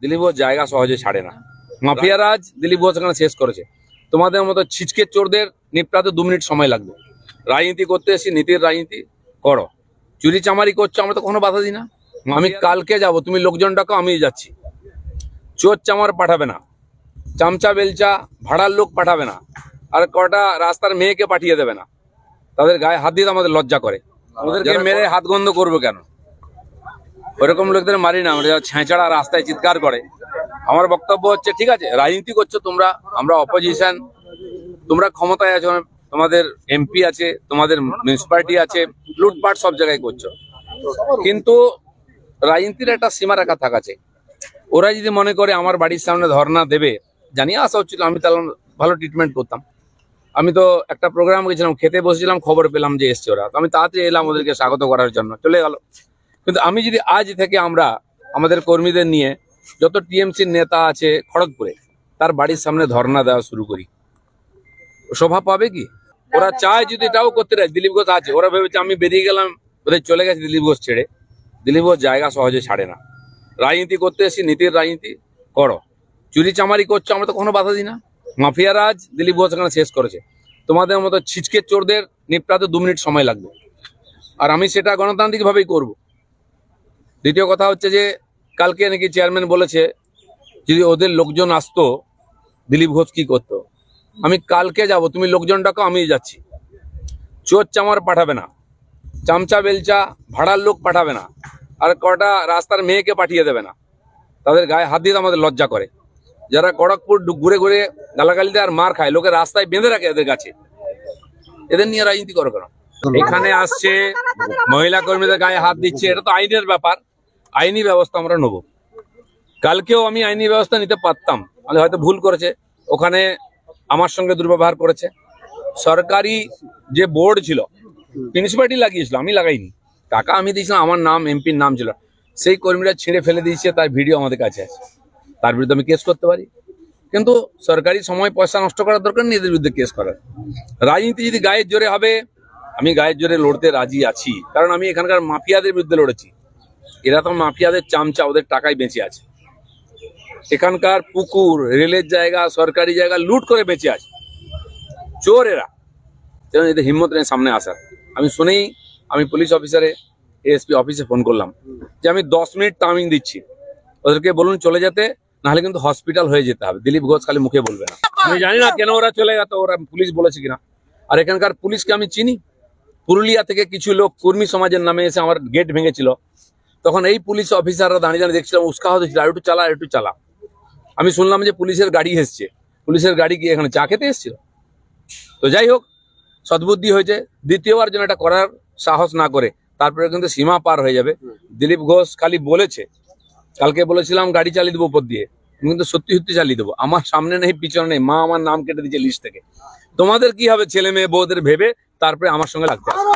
দিলীপ ঘোষ জায়গা সহজে ছাড়ে না। মাফিয়া রাজ দিলীপ ঘোষ এখানে শেষ করেছে। তোমাদের মতো ছিচকে চোরদের নিপটাতে 2 মিনিট সময় লাগবে। রাজনীতি করতে এসে নীতির রাজনীতি করো। চুরি চামারি করছো, আমরা তো কোনো বাধা দিই না। আমি কালকে যাব, তুমি লোকজন ডাকো, আমি যাচ্ছি। চোর চামার পাঠাবে না, চামচা বেলচা ভাড়ার লোক পাঠাবে না, আর কটা রাস্তার মেয়েকে পাঠিয়ে দেবে না। তাদের গায়ে হাত দিতে আমাদের লজ্জা করে। ওদেরকে মেরে হাত গন্ধ করবো কেন? ওরকম লোকদের মারি না। আমরা যারা ছেঁচড়া রাস্তায় চিৎকার করে। আমার বক্তব্য হচ্ছে, ঠিক আছে রাজনীতি করছো তোমরা, আমরা অপোজিশন, তোমরা ক্ষমতায় আছো, তোমাদের এমপি আছে, তোমাদের মিউনিসিপালিটি আছে, লুটপাট সব জায়গায় করছো, কিন্তু রাজনীতির একটা সীমা রেখা থাকাছে। ওরা যদি মনে করে আমার বাড়ির সামনে ধর্ণা দেবে, জানিয়ে আসা হচ্ছিল, আমি তাহলে ভালো ট্রিটমেন্ট করতাম। আমি তো একটা প্রোগ্রাম গেছিলাম, খেতে বসেছিলাম, খবর পেলাম যে এসছে ওরা, তো আমি তাড়াতাড়ি এলাম ওদেরকে স্বাগত করার জন্য, চলে গেল। কিন্তু আমি যদি আজ থেকে আমরা আমাদের কর্মীদের নিয়ে যত টিএমসির নেতা আছে খড়গপুরে, তার বাড়ির সামনে ধর্ণা দেওয়া শুরু করি, শোভা পাবে কি? ওরা চায় যদি এটাও করতে চায়, দিলীপ ঘোষ আছে, ওরা ভেবেছে আমি বেরিয়ে গেলাম, ওদের চলে গেছে দিলীপ ঘোষ ছেড়ে। দিলীপ ঘোষ জায়গা সহজে ছাড়ে না। রাজনীতি করতে এসে নীতির রাজনীতি করো। চুরি চামারি করছো, আমরা তো কোনো বাধা দিই না। মাফিয়া রাজ দিলীপ ঘোষ এখানে শেষ করেছে। তোমাদের মতো ছিচকে চোরদের নিপটাতে 2 মিনিট সময় লাগবে, আর আমি সেটা গণতান্ত্রিক ভাবেই করব। দ্বিতীয় কথা হচ্ছে যে কালকে নাকি চেয়ারম্যান বলেছে যদি ওদের লোকজন আসতো দিলীপ ঘোষ কি করতো। আমি কালকে যাব, তুমি লোকজন ডাকো, আমি যাচ্ছি। চোর চামার পাঠাবে না, চামচা বেলচা ভাড়ার লোক পাঠাবে না, আর কটা রাস্তার মেয়েকে পাঠিয়ে দেবে না। তাদের গায়ে হাত দিতে আমাদের লজ্জা করে। যারা খড়গপুর ঘুরে ঘুরে গালাগালিতে আর মার খায়, লোকে রাস্তায় বেঁধে রাখে এদের কাছে, এদের নিয়ে রাজনীতি করো কেন? এখানে আসছে মহিলা কর্মীদের গায়ে হাত দিচ্ছে, এটা তো আইনের ব্যাপার, আইনি ব্যবস্থা আমরা নেব। কালকেও আমি আইনি ব্যবস্থা নিতে পারতাম, আমি হয়তো ভুল করেছে, ওখানে আমার সঙ্গে দুর্ব্যবহার করেছে। সরকারি যে বোর্ড ছিল, মিউনিসিপালিটি লাগিয়েছিল, আমি লাগাইনি, টাকা আমি দিয়েছিলাম, আমার নাম এমপির নাম ছিল, সেই কর্মীরা ছিঁড়ে ফেলে দিয়েছে, তার ভিডিও আমাদের কাছে আছে, তার বিরুদ্ধে আমি কেস করতে পারি। কিন্তু সরকারি সময় পয়সা নষ্ট করার দরকার নেই এদের বিরুদ্ধে কেস করার। রাজনীতি যদি গায়ের জোরে হবে, আমি গায়ের জোরে লড়তে রাজি আছি, কারণ আমি এখানকার মাফিয়াদের বিরুদ্ধে লড়েছি। এরা তো মাফিয়াদের চামচা, ওদের টাকায় বেঁচে আছে। এখানকার পুকুর, রেলের জায়গা, সরকারি জায়গা লুট করে বেঁচে আছে চোর এরা। এদের হিম্মত নেই সামনে আসার। আমি শুনেই আমি পুলিশ অফিসারে, এএসপি অফিসে ফোন করলাম যে আমি 10 মিনিট টাইমিং দিচ্ছি, ওদেরকে বলুন চলে যেতে, নাহলে কিন্তু হসপিটাল হয়ে যেতে হবে। দিলীপ ঘোষ খালি মুখে বলবে না। আমি জানি না কেন ওরা চলে গেত, ওরা পুলিশ বলেছে কিনা। আর এখানকার পুলিশকে আমি চিনি। পুরুলিয়া থেকে কিছু লোক কর্মী সমাজের নামে এসে আমার গেট ভেঙেছিল, তখন এই পুলিশ অফিসাররা দাঁড়িয়ে দাঁড়িয়ে দেখছিলাম, উৎসাহ দিচ্ছিল, আর একটু চালা, একটু চালা। আমি শুনলাম যে পুলিশের গাড়ি এসছে, পুলিশের গাড়ি কি এখানে চা খেতে এসেছিল? তো যাই হোক, সদ্বুদ্ধি হয়েছে। দ্বিতীয়বার যেন এটা করার সাহস না করে, তারপরে কিন্তু সীমা পার হয়ে যাবে। দিলীপ ঘোষ খালি বলেছে, কালকে বলেছিলাম গাড়ি চালিয়ে দেবো উপর দিয়ে, কিন্তু সত্যি সত্যি চালিয়ে দেবো। আমার সামনে নেই, পিছনে নেই, মা আমার নাম কেটে দিচ্ছে লিস্ট থেকে। তোমাদের কি হবে ছেলে মেয়ে বউদের ভেবে তারপরে আমার সঙ্গে লাগতে হবে।